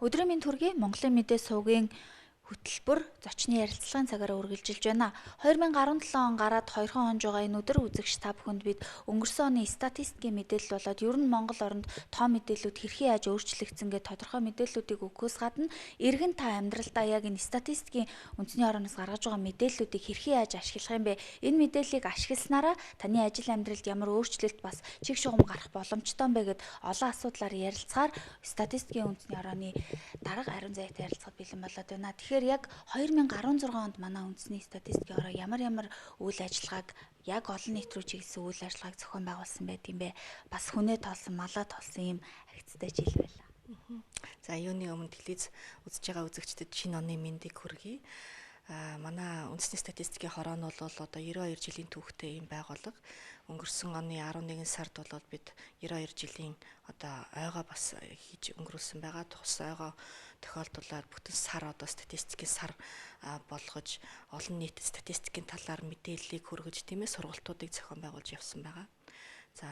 Өдрийн мэнд хүргэе. Монголын мэдээ сувгийн хөтөлбөр зочны ярилцлагын цагаараа үргэлжилж байна. 2017 он гараад 2 он жугаа энэ өдөр үзэгч та бүхэнд бид өнгөрсөн оны статистикийн мэдээлэл болоод ер нь Монгол оронд тоо мэдээллүүд хэрхэн яаж өөрчлөгдсөн гэх тодорхой мэдээллүүдийг өгөхөөс гадна эргэн та амьдралдаа яг энэ статистикийн үндэсний орноос гаргаж байгаа мэдээллүүдийг хэрхэн яаж ашиглах юм бэ? Энэ мэдээллийг ашигласнараа таны ажил амьдралд ямар өөрчлөлт бас чиг шугам гарах боломжтой юм бэ гэд олон асуудлаар ярилцахаар статистикийн үндэсний орны дарга Ариун Зайтай ярилцахад бэлэн болоод байна. Тэгэхээр яг 2016 онд манай үндэсний статистикийн ороо ямар үйл ажиллагааг яг олон нийт рүү чиглэсэн үйл ажиллагааг зохион байгуулсан байт юм бэ? Бас хүнээ тоолсон, малаа тоолсон юм агцтай жил байлаа. За юуны өмнө телевиз үзэж байгаа үзэгчдэд шинэ оны мэндийг хүргэе. Манай үндэсний статистикийн хороо нь бол одоо 92 жилийн түүхтэй юм байгууллага. Өнгөрсөн оны 11 сард бол бид 92 жилийн одоо ойгоо бас хийж өнгөрүүлсэн байгаа. Тус ойгоо тохиолдуулаад бүтэн сар одоо статистикийн сар болгож олон нийтэд статистикийн талаар мэдээллийг хүргэж тийм ээ сургалтуудыг зохион байгуулж явсан байгаа. За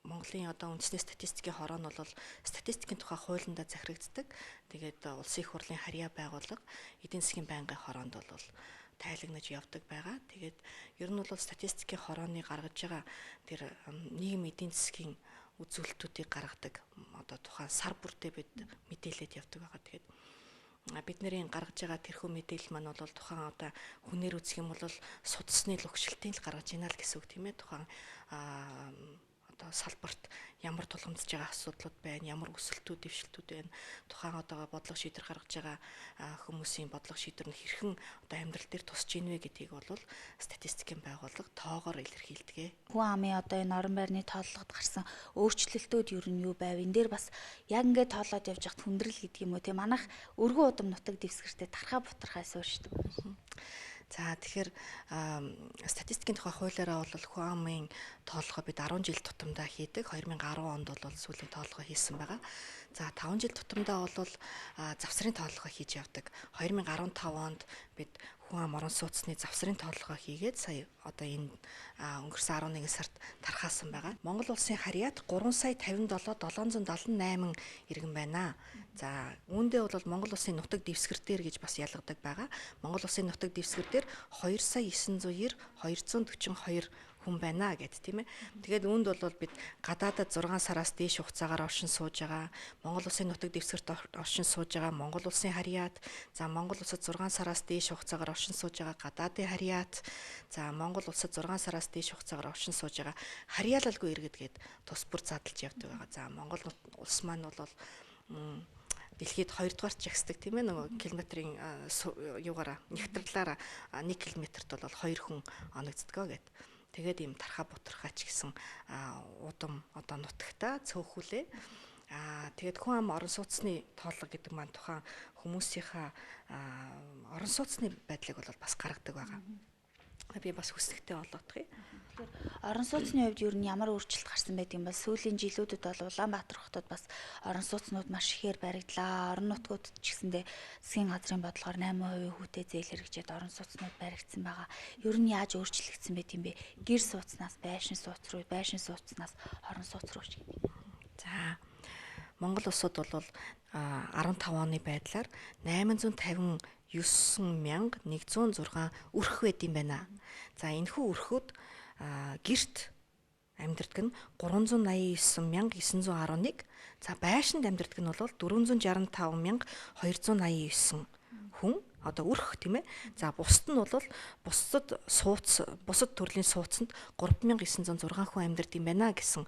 Монголын одоо үндэсний статистикийн хороо нь бол статистикийн тухай хуулиндаа захирагддаг. Тэгээд улсын их хурлын харьяа байгууллага эдийн засгийн байнгын хороонд бол тайлагнаж явдаг байгаа. Тэгээд ер нь бол статистикийн хорооны гаргаж байгаа тэр нийгэм эдийн засгийн үзүүлэлтүүдийг гаргадаг одоо тухайн сар бүртээ бид мэдээлэлд явдаг байгаа. Тэгээд бид нарын гаргаж байгаа тэрхүү мэдээлэл маань бол тухайн одоо хүнээр үзэх юм бол судасны лөгшөлтийн л гаргаж ийна л гэсэн үг тийм ээ. Тухайн салбарт ямар тулгамдж байгаа асуудлууд байна, ямар өсөлтүүд, дэвшилтүүд байна, тухайн одоо бодлого шийдвэр гаргаж байгаа хүмүүсийн бодлого шийдвэр нь хэрхэн одоо амьдрал дээр тусч ийн вэ гэдгийг бол статистикийн байгууллага тоогоор илэрхийлдэг. Хүн амын одоо энэ орон байрны тооллогод гарсан өөрчлөлтүүд ер нь юу байв? Энэ дээр бас яг ингээд тоолоод явж хат хүндрэл гэдэг юм уу те манайх өргөн удам нутаг дэвсгэртээ тархаа бутархаа суурьшдаг. За тэгэхээр статистикийн тухай хуулиараа бол хүн амын тоолгоо бид 10 жил тутамдаа хийдэг. 2010 онд бол сүүлийн тоолгоо хийсэн байгаа. За 5 жил тутамдаа бол завсрын тоолгоо хийж явдаг. 2015 онд бид хүн ам орон сууцны завсрын тоолгоо хийгээд сая одоо энэ өнгөрсөн 11 сард тархаасан байгаа. Монгол улсын харьяат 3,57,778 иргэн байна. За үүндээ бол Монгол улсын нутаг дэвсгэр дээр гэж бас ялгадаг байгаа. Монгол улсын нутаг дэвсгэр дээр 2,990,242 хүн байна гэд тийм ээ. Тэгээд үүнд бол бид гадаадад 6 сараас дээш хугацаагаар оршин сууж байгаа. Монгол улсын нутаг дэвсгэрт оршин сууж байгаа Монгол улсын харьяат, за Монгол улсад 6 сараас дээш хугацаагаар оршин сууж байгаа гадаадын харьяат, за Монгол улсад 6 сараас дээш хугацаагаар оршин сууж байгаа харьяалалгүй иргэд гээд тус бүр задлж явдаг байгаа. За Монгол улс маань бол дэлхийд 2 дугаарт жагсдаг тийм ээ. Нөгөө километрийн юугаараа нэгтрэлээр 1 км-т бол 2 хүн оногддгоо гэд. Тэгээд ийм тархаа бутархаач гэсэн удам одоо нутагта цөөхүүлээ. Тэгээд хүн ам орон сууцны тоолго гэдэг маань тухайн хүмүүсийнхаа орон сууцны байдлыг бол бас гаргадаг байгаа. Би бас хүсэлттэй болоодох юм. Орон сууцны хувьд ер нь ямар өөрчлөлт гарсан байдаг юм бол сүүлийн жилүүдэд бол Улаанбаатар хотод бас орон сууцнууд маш ихээр баригдлаа. Орон нутгуудад ч гэсэндээ засгийн газрын бодлогоор 8% хүүтэй зээл хэрэгжээд орон сууцнууд баригдсан байгаа. Ер нь яаж өөрчлөгдсөн байт юм бэ? Гэр сууцнаас байшин сууц руу, байшин сууцнаас орон сууц руу ч гэдэг. За Монгол улсууд бол 15 оны байдлаар 859,106 өрх байд юм байна. За энэхүү өрхүүд гэрт амьдардаг нь 389,911. За байшинд амьдардаг нь бол 465,289 хүн одоо өрх тийм ээ. За бусад нь бол бусад төрлийн сууцанд 3,906 хүн амьдардаг юм байна гэсэн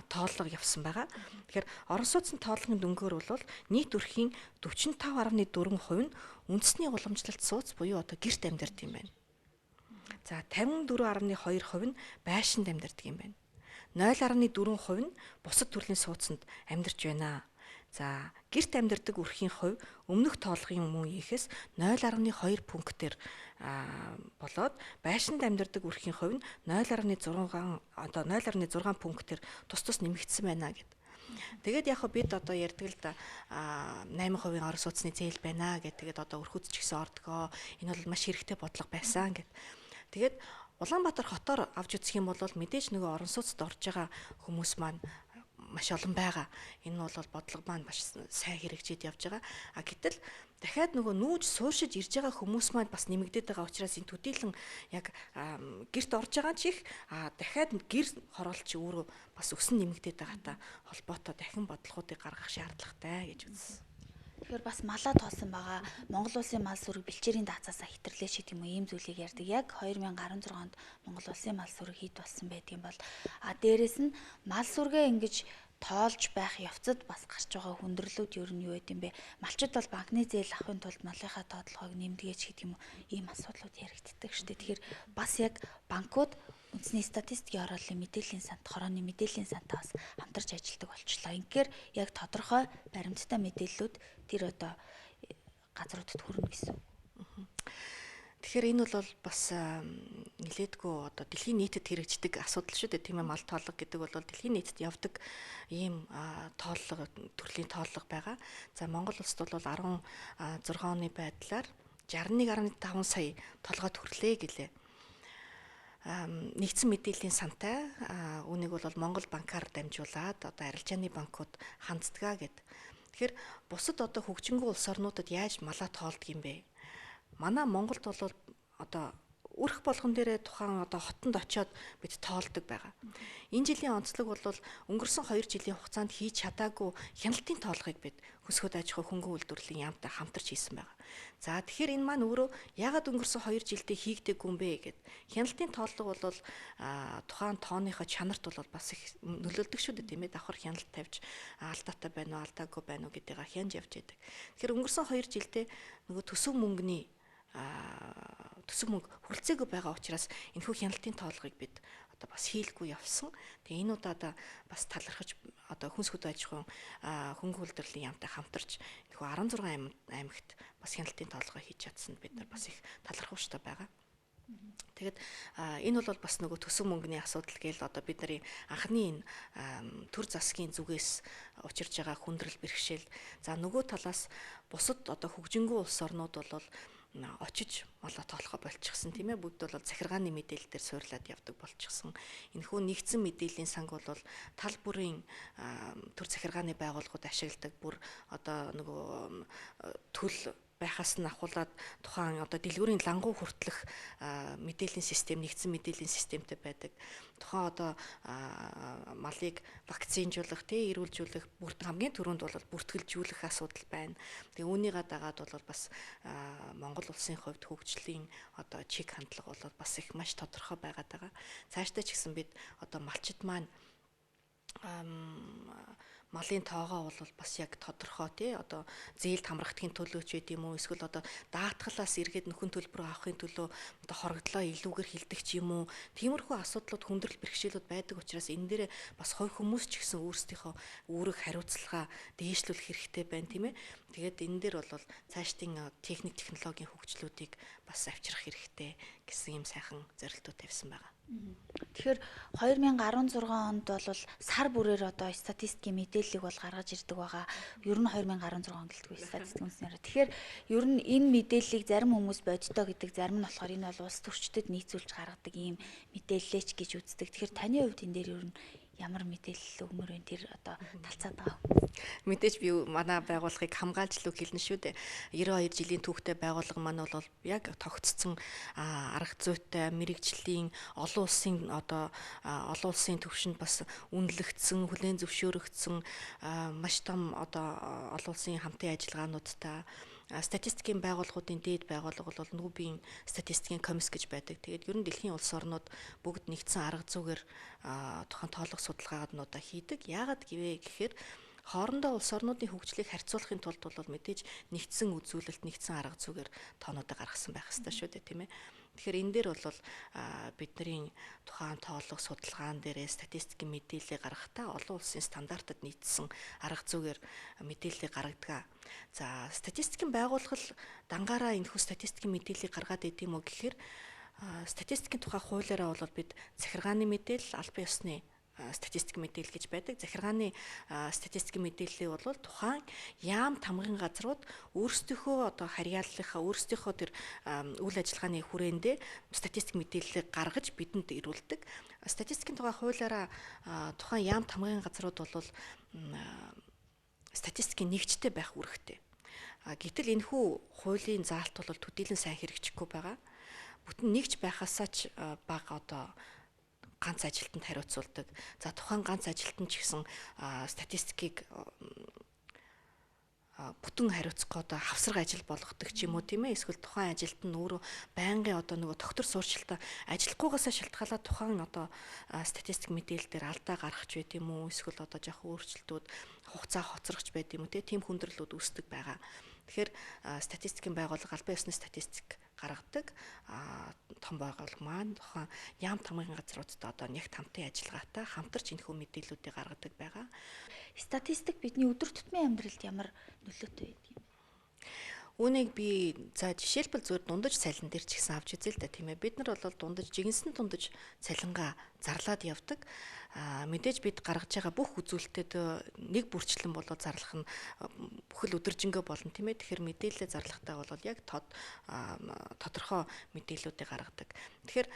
тоолго явсан байгаа. Тэгэхээр орон сууцны тоолгын дүнгээр бол нийт өрхийн 45.4% нь үндэсний уламжлалт сууц буюу одоо гэрт амьдардаг юм байна. За 54.2% нь байшинд амьдардаг юм байна. 0.4% нь бусад төрлийн сууцанд амьдарч байна. За гэрт амьдардаг өрхийн хувь өмнөх тоолгын үеийнхээс 0.2 пунктээр болоод байшинд амьдардаг өрхийн хувь нь 0.6 пунктээр тус нэмэгдсэн байна гэд. Тэгээд яг бид одоо ярьдаг л да 8% орон сууцны зээл байна гэд. Тэгээд одоо өрхөц ч гэсэн ордгоо. Энэ бол маш хэрэгтэй бодлого байсан гэд. Тэгээд Улаанбаатар хотоор авч үзэх юм бол мэдээж нөгөө орон сууцд орж байгаа хүмүүс маань маш олон байгаа. Энэ нь бол бодлого маань маш сайн хэрэгжиж явж байгаа. Гэтэл дахиад нөгөө нүүж суушиж ирж байгаа хүмүүс маань бас нэмэгдээд байгаа учраас энэ төдийлөн яг гэрт орж байгаа ч их дахиад гэр хороолч өөрөө бас өсөн нэмэгдээд байгаатай холбоотой дахин бодлогоодыг гаргах шаардлагатай гэж үзсэн. Тэгэхээр бас малаа тоосон байгаа. Монгол улсын мал сүрэг бэлчээрийн даацаасаа хитэрлээ шиг тийм үү ийм зүйлийг ярьдаг. Яг 2016 онд Монгол улсын мал сүрэг хийд болсон байдгийн бол дээрэс нь мал сүргээ ингэж тоолж байх явцад бас гарч байгаа хүндрэлүүд ер нь юу гэдэм бэ? Малчид бол банкны зээл авахын тулд малынхаа тоотлогыг нэмдэгээч гэдэг юм уу? Ийм асуудлууд яригддаг шүү дээ. Тэгэхээр бас яг банкуд үндэсний статистикийн хорооллын мэдээллийн санд, хорооны мэдээллийн сантаас хамтарч ажилладаг болчихлоо. Ингээр яг тодорхой баримттай мэдээллүүд тэр одоо газруудад хүрнэ гэсэн. Тэгэхээр энэ бол бас нилээдгүй одоо дэлхийн нийтэд хэрэгждэг асуудал шүү дээ. Тийм ээ, мал тоолго гэдэг бол дэлхийн нийтэд явдаг ийм тооллого, төрлийн тооллого байгаа. За Монгол улсад бол 16 оны байдлаар 61.5 сая толгой төрлөө гэлээ. Нэгдсэн мэдээллийн сантай үүнийг бол Монгол банкар дамжуулаад одоо арилжааны банкуд ханддаг гэд. Тэгэхээр бусад одоо хөгжингүй улс орнуудад яаж малаа тоолдог юм бэ? Манай Монголд бол одоо өрх болгон дээрээ тухайн одоо хотонд очиод бид тоолдог байгаа. Энэ жилийн онцлог бол өнгөрсөн 2 жилийн хугацаанд хийж чадаагүй хяналтын тоолгыг бид хөсгөөд аж ахуй хөнгөн үйлдвэрлэлийн яамтай хамтарч хийсэн байгаа. За тэгэхээр энэ маань өөрөө ягаад өнгөрсөн 2 жилдээ хийгдэггүй юм бэ гэд. Хяналтын тооллого бол тухайн тооныхоо чанарт бол бас их нөлөөлдөг шүү дээ, тийм ээ. Давхар хяналт тавьж алдаатай байна уу, алдаагүй байна уу гэдгийг хянж явж байдаг. Тэгэхээр өнгөрсөн 2 жилдээ нөгөө төсөв мөнгө хүрэлцээгүй байгаа учраас энэхүү хяналтын тоолгыг бид одоо бас хийлгүй явсан. Тэгээ энэ удаад бас талархаж одоо хүнс хөдөө аж ахуйн хөнгөн үйлдвэрлэлийн яамтай хамтарч энэхүү 16 аймагт бас хяналтын тоолгоо хийж чадсан бид нар бас их талархууштай байгаа. Тэгээд энэ бол бас нөгөө төсөв мөнгөний асуудал гээл одоо бидний анхны энэ төр засгийн зүгээс учирж байгаа хүндрэл бэрхшээл. За нөгөө талаас бусад одоо хөгжингүй улс орнууд бол очиж малаа тоолохоо болчихсон тийм ээ. Бүгд бол захиргааны мэдээлэл дээр суйрлаад явдаг болчихсон. Энэхүү нэгдсэн мэдээллийн санг бол тал бүрийн төр захиргааны байгууллагууд ашигладаг бүр одоо нөгөө төл байхаас нь ахуулаад тухайн одоо дэлгүүрийн лангуу хүртэлх мэдээллийн систем, нэгдсэн мэдээллийн системтэй байдаг. Тухайн одоо малыг вакцинжуулах, эрүүлжүүлэх, хамгийн түрүүнд бол бүртгэлжүүлэх асуудал байна. Тэгээ үүнийгээ дагаад бол бас Монгол улсын хувьд хөгжлийн одоо чиг хандлага бол бас их маш тодорхой байгаад байгаа. Цаашдаа ч гэсэн бид одоо малчид маань малын тоогоо бол бас яг тодорхой одоо зээлд хамрагдахын төлөөч байд юм уу, эсвэл одоо даатгалаас эргээд нөхөн төлбөр авахын төлөө одоо хорогдлоо илүүгээр хилдэг ч юм уу, тиймэрхүү асуудлууд хүндрэл бэрхшээлүүд байдаг учраас энэ дээр бас хувь хүмүүс ч гэсэн өөрсдийнхөө үүрэг хариуцлага дээшлүүлэх хэрэгтэй байна, тийм ээ. Тэгээд энэ дээр бол цаашдын техник технологийн хөгжлүүдийг бас авчрах хэрэгтэй гэсэн юм сайхан зорилтууд тавьсан байгаа. Тэгэхээр 2016 онд бол сар бүрээр одоо статистикийн мэдээллийг бол гаргаж ирдэг байгаа. Ер нь 2016 он гэлтгүй статистик үнснээр. Тэгэхээр ер нь энэ мэдээллийг зарим хүмүүс бодитоо гэдэг, зарим нь болохоор энэ бол улс төрчдөд нийцүүлж гаргадаг ийм мэдээллээч гэж үздэг. Тэгэхээр таны хувьд энэ дээр ер нь ямар мэдээлэл өгмөр вэ? Тэр одоо талцаад байгаа. Мэдээж би манай байгууллагыг хамгаалж л хэлнэ шүү дээ. 92 жилийн түүхтэй байгууллага маань бол яг тогтцсон арга зүйтэй мэрэгжлийн олон улсын төвшөнд бас үнэлэгдсэн, хүлээн зөвшөөрөгдсөн маш том одоо олон улсын хамтын ажиллагаануудтай статистикийн байгууллагуудын дээд байгууллага бол нүүбийн статистикийн комисс гэж байдаг. Тэгээд ер нь дэлхийн улс орнууд бүгд нэгдсэн арга зүйгээр тухайн тоолох судалгаануудаа хийдэг. Яагаад гэхээр хоорондоо улс орнуудын хөгжлийг харьцуулахын тулд бол мэдээж нэгдсэн үзүүлэлт, нэгдсэн арга зүйгээр тоонуудаа гаргасан байх ёстой шүү дээ, тийм ээ. Тэгэхээр энэ дээр бол бидний тухайн тоолох судалгаан дээрээ статистикийн мэдээлэл гаргахдаа олон улсын стандартад нийцсэн арга зүйгээр мэдээлэл гаргадаг. За статистикийн байгууллага дангаараа энэхүү статистикийн мэдээллийг гаргаад идэв юм уу гэхээр статистикийн тухай хуулиараа бол бид захиргааны мэдээлэл, албан ёсны статистик мэдээлэл гэж байдаг. Захиргааны статистикийн мэдээллийг бол тухайн яам тамгын газрууд өөрсдийнхөө одоо харьяаллынхаа өөрсдийнхөө тэр үйл ажиллагааны хүрээндээ статистик мэдээллийг гаргаж бидэнд ирүүлдэг. Статистикийн тухай хуулиараа тухайн яам тамгын газрууд бол статистикийн нэгжтэй байх үүрэгтэй. Гэтэл энэхүү хуулийн заалт бол төдийлөн сайн хэрэгжихгүй байгаа. Бүтэн нэгж байхасаа ч бага одоо ганц ажилтнанд хариуцуулдаг. За тухайн ганц ажилтан ч гэсэн статистикийг бүтэн хариуцах одоо хавсраг ажил болгодог ч юм уу тийм ээ, эсвэл тухайн ажилтан өөрөө байнгын одоо нөгөө доктор суурьшилтаа ажиллахгүйгээсээ шалтгаалаад тухайн одоо статистик мэдээлэл дээр алдаа гаргах ч байт юм уу, эсвэл одоо жоохон өөрчлөлтүүд хугацаа хоцрогч байт юм уу тийм хүндрэлүүд үүсдэг байгаа. Тэгэхээр статистикийн байгууллага албан ёсны статистик гаргадаг том байгууллага маань тухайн яам тамгын газруудад одоо нягт хамтын ажиллагаатай хамтарч энэхүү мэдээллүүдийг гаргадаг байгаа. Статистик бидний өдөр тутмын амьдралд ямар нөлөөтэй байдаг юм? Үүнийг би за жишээлбэл зүгээр дундаж цалин дээр ч гэсэн авч үзье л да тийм ээ. Бид нар бол дундаж жигэнсэн дундаж цалингаа зарлаад явдаг. Мэдээж бид гаргаж байгаа бүх үзүүлэлтэд нэг бүрчлэн болоо зарлах нь бүхэл өдөржингөө болно тийм ээ. Тэгэхээр мэдээлэл зарлахтаа бол яг тодорхой мэдээллүүдийг гаргадаг. Тэгэхээр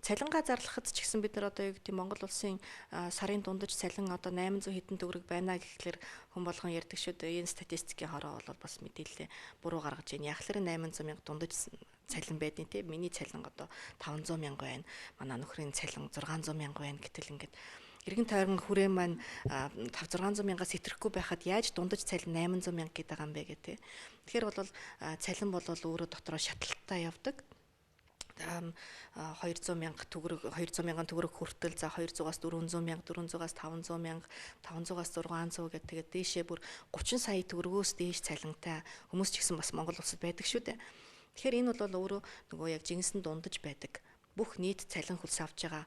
цалингаа зарлахад ч гэсэн бид нар одоо юу гэдэг Монгол улсын сарын дундаж цалин одоо 800 хэдэн төгрөг байна гэхлээр хүн болгон ярьдаг шүү дээ. Энэ статистикийн хороо бол бас мэдээлэл буруу гаргаж байна. Яг л 800 мянга дундаж цалин байдیں۔ Тийм миний цалин одоо 500 мянга байна. Манай нөхрийн цалин 600 мянга байна гэтэл ингээд эргэн тойрон хүрээ маань 500-600 мянгаас хэтрэхгүй байхад яаж дундаж цалин 800 мянга гэдэг байгаа юм бэ гэдэг. Тэгэхээр бол цалин бол өөрөө дотроо шатлалттай явдаг. 200 мянга төгрөг хүртэл за 200-аас 400 мянга, 400-аас 500 мянга, 500-аас 600 гэдэг тэгээд дээшээ бүр 30 сая төгрөгөөс дээш цалинтай хүмүүс ч гэсэн бас Монгол улсад байдаг шүү дээ. Тэгэхээр энэ бол өөрөө нөгөө яг жинсэн дундаж байдаг. Бүх нийт цалин хөлс авч байгаа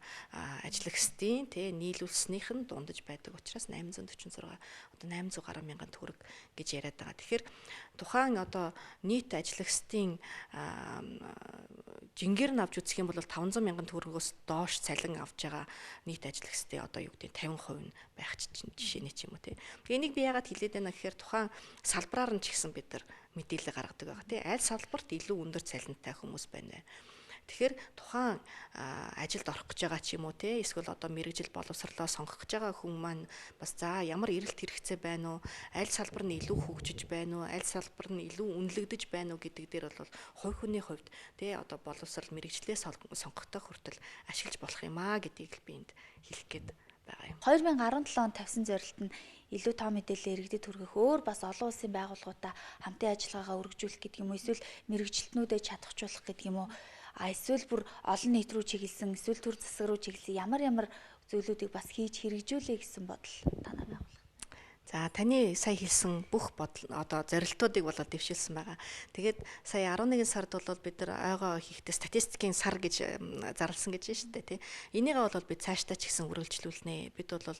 ажиллагчдын нийлүүлснийх нь дундаж байдаг учраас 846 одоо 800 гаруй мянган төгрөг гэж яриад байгаа. Тэгэхээр тухайн одоо нийт ажиллагчдын жингээр нь авч үзэх юм бол 500 мянган төгрөгөөс доош цалин авч байгаа нийт ажиллагчдын одоо юу гэдэг 50% нь байх жишээний ч юм уу тийм. Энийг би яагаад хэлээд байна гэхээр тухайн салбараар нь ч гэсэн бид нар мэдээлэл гаргадаг байгаа тийм. Аль салбарт илүү өндөр цалинтай хүмүүс байна вэ? Тэгэхээр тухайн ажилд орох гэж байгаа ч юм уу те эсвэл одоо мэрэгжил боловсрлоо сонгох гэж байгаа хүн маань бас за ямар эрэлт хэрэгцээ байна уу, аль салбар нь илүү хөгжиж байна уу, аль салбар нь илүү үнэлэгдэж байна уу гэдэг дээр бол хувь хүний хувьд те одоо боловсрал мэрэгжлээ сонгохтой хүртэл ашиглаж болох юм аа гэдгийг би энд хэлэх гээд байгаа юм. 2017 он тавьсан зорилт нь илүү тоо мэдээлэл иргэдэд хүргэх өөр бас олон улсын байгууллагуудаа хамтын ажиллагаагаа өргөжүүлэх гэдэг юм уу, эсвэл мэрэгжилтнүүдэд чадахжуулах гэдэг юм уу, эсвэл бүр олон нийт рүү чиглэсэн, эсвэл төр засаг руу чиглэсэн ямар зүйлүүдийг бас хийж хэрэгжүүлэе гэсэн бодол танаа байгуулах. За таны сая хэлсэн бүх бодол одоо зорилтуудыг болоод дэвшилсэн байгаа. Тэгээд сая 11 сард бол бид нар ойгоо хийхдээ статистикийн сар гэж зарласан гэж байна шүү дээ тий. Энийгээ бол бид цаашдаа ч гэсэн үргэлжлүүлнэ. Бид бол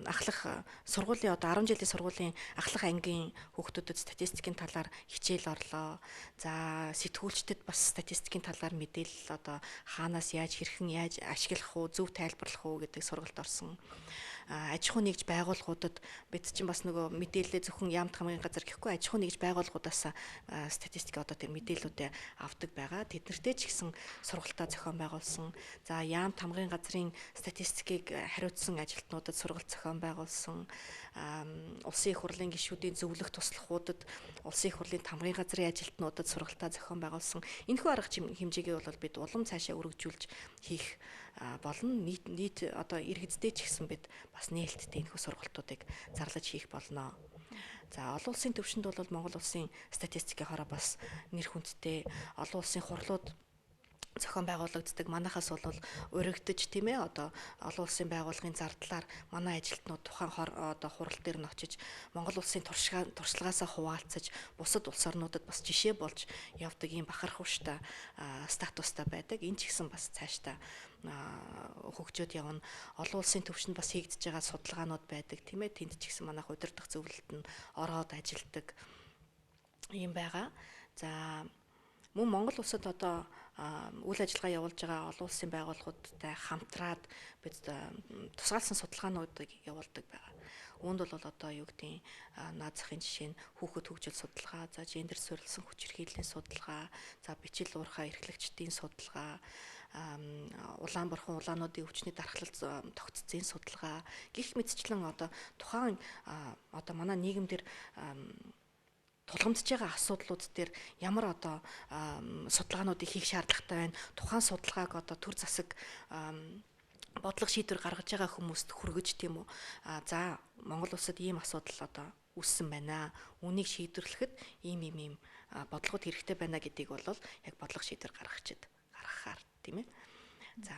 ахлах сургуулийн одоо 10 жилийн сургуулийн ахлах ангийн хүүхдүүдэд статистикийн талаар хичээл орлоо. За сэтгүүлчдэд бас статистикийн талаар мэдээлэл одоо хаанаас яаж хэрхэн яаж ашиглах уу, зөв тайлбарлах уу гэдэг сургалт орсон. Аж ахуйн нэгж байгууллагуудад бид чинь бас нөгөө мэдээлэлээ зөвхөн яамт хамгийн газар гэхгүй аж ахуйн нэгж байгууллагуудаас статистик одоо тэр мэдээллүүдээ авдаг байгаа. Тэднэртэй ч гэсэн сургалтаа зохион байгуулсан. За яамт хамгийн газрын статистикийг хариуцсан ажилтнуудад сургалт зохион байгуулсан. Улсын их хурлын гишүүдийн зөвлөх туслахуудад улсын их хурлын тамгын газрын ажилтнуудад сургалтаа зохион байгуулсан. Энэхүү арга хэмжээгээ бол бид улам цаашаа өргөжүүлж хийх болно. Нийт одоо иргэдтэй ч гэсэн бид бас нээлттэй энэхүү сургалтуудыг зарлаж хийх болно. За олон улсын төвшөнд бол Монгол улсын статистикийн хороо бас нэр хүндтэй олон улсын хурлууд зохион байгуулагддаг. Манайхаас бол урагдж тийм ээ одоо олон улсын байгууллагын зардлаар манай ажилтнууд тухайн одоо хурал дээр нь очиж Монгол улсын туршлагаасаа хуваалцаж бусад улс орнуудад бас жишээ болж явдаг ийм бахархууштай статустай байдаг. Энэ ч гэсэн бас цаашдаа хөгжөөд явна. Олон улсын төвшөнд бас хийгдэж байгаа судалгаанууд байдаг тийм ээ. Тэнд ч гэсэн манайх удирдах зөвлөлт нь ороод ажилдаг юм байгаа. За мөн Монгол улсад одоо үйл ажиллагаа явуулж байгаа олон улсын байгууллагуудтай хамтраад бид тусгаалсан судалгаануудыг явуулдаг байгаа. Үүнд бол одоо юу гэдэг наад захын жишээ нь хүүхэд хөгжил судалгаа, за гендер суурилсан хүч хэрхийллийн судалгаа, за бичил уурхай эрхлэгчдийн судалгаа, улаан бурхан улаануудын өвчний дархлал тогтцсон судалгаа гих мэтчлэн одоо тухайн одоо манай нийгэмдэр тулгамдж байгаа асуудлууд дээр ямар одоо судалгаануудыг хийх шаардлагатай байна. Тухайн судалгааг одоо төр засаг бодлого шийдвэр гаргаж байгаа хүмүүст хүргэж тийм үү. За Монгол улсад ийм асуудал одоо үүссэн байна. Үүнийг шийдвэрлэхэд ийм бодлогод хэрэгтэй байна гэдгийг бол яг бодлого шийдвэр гаргахаар тийм ээ. За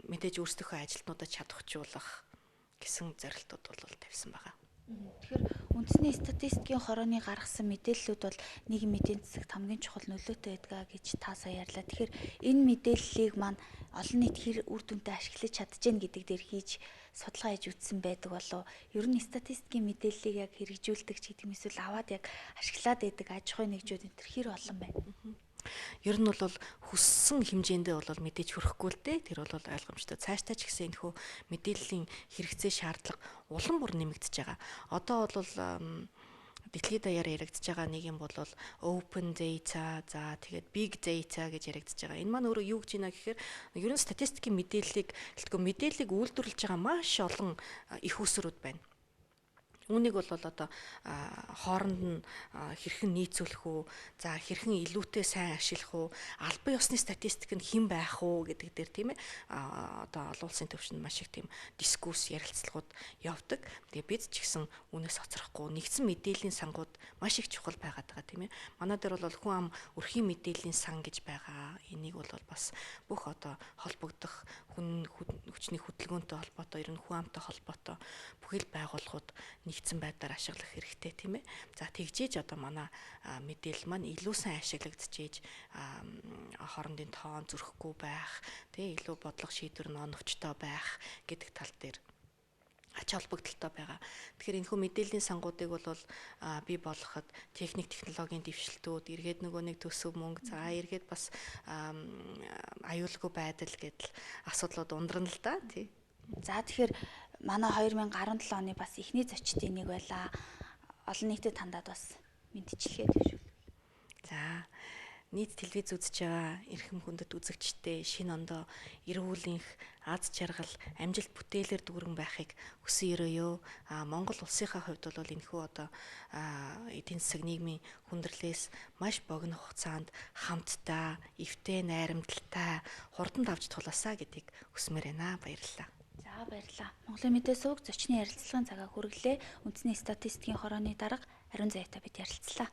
мэдээж өөрсдийнхөө ажилтнуудад чадваржуулах гэсэн зорилтууд бол тавьсан байгаа. Тэгэхээр үндэсний статистикийн хорооны гаргасан мэдээллүүд бол нийгмийн эдийн засагт хамгийн чухал нөлөөтэй байдаг гэж та сая ярьлаа. Тэгэхээр энэ мэдээллийг маань олон нийт хэр үр дүнтэй ашиглаж чадчихна гэдэг дээр хийж судалгаа хийж үзсэн байдаг болов. Ер нь статистикийн мэдээллийг яг хэрэгжүүлдэг ч гэдэг юм эсвэл аваад яг ашиглаад байдаг аж ахуйн нэгжүүд энэ хэр олон байна. Ер нь бол хүссэн хэмжээндээ бол мэдээж хүрэхгүй л дээ. Тэр бол ойлгомжтой. Цаашдаа ч гэсэн энэхүү мэдээллийн хэрэгцээ шаардлага улам бүр нэмэгдэж байгаа. Одоо бол дэлхийд даяар яригдж байгаа нэг юм бол open data, за тэгээд big data гэж яригдж байгаа. Энэ маань өөрөө юу гэж байна гэхээр ер нь статистикийн мэдээллийг үйлдвэрлэж байгаа маш олон их усрууд байна. Үүнийг бол одоо хооронд нь хэрхэн нийцүүлэх үү, за хэрхэн илүүтэй сайн ашиглах уу, албан ёсны статистик нь хэн байх уу гэдэг дээр тийм ээ одоо олон улсын төвшөнд маш их тийм дискусс ярилцлагууд явдаг. Тэгээ бид ч гэсэн үүнээс хоцрохгүй нэгдсэн мэдээллийн сангууд маш их чухал байгаад байгаа тийм ээ. Манай дээр бол хүн ам өрхийн мэдээллийн сан гэж байгаа. Энийг бол бас бүх одоо холбогдох хүчний хөдөлгөөнтэй холбоотой, ер нь хүн амтай холбоотой бүхэл байгууллагууд нэгдсэн байдлаар ашиглах хэрэгтэй тийм ээ. За тэгжээж одоо манай мэдээлэл маань илүү сайн ашиглагдчихэж хоорондын тоон зөрөхгүй байх, тийм илүү бодлого шийдвэр нь оновчтой байх гэдэг тал дээр ач холбогдолтой байгаа. Тэгэхээр энэхүү мэдээллийн сангуудыг бол бий болгоход техник технологийн дэвшилтүүд, эргээд нөгөө нэг төсөв мөнгө, за эргээд бас аюулгүй байдал гэдэл асуудлууд ундрна л да тий. За тэгэхээр манай 2017 оны бас эхний зочдын нэг байлаа. Олон нийтэд хандаад бас мэдчилгээ төвшүүл. За нийт телевиз үзэж байгаа эрхэм хүндэт үзэгчтэй шинэ ондоо эрүүл энх аз жаргал амжилт бүтээлээр дүүрэн байхыг хүсэн өрөөё. Монгол улсынхаа хувьд бол энэхүү одоо эдийн засаг нийгмийн хүндрэлээс маш богино хугацаанд хамтдаа, эвтэй найрамдалтай хурдан давж тулаасаа гэдгийг хүсмээр байна. Баярлалаа. За баярлалаа. Монголын мэдээ суваг зочны ярилцлагын цагаа хүргэлээ. Үндэсний статистикийн хорооны дарга Ариун Заяатай бид ярилцлаа.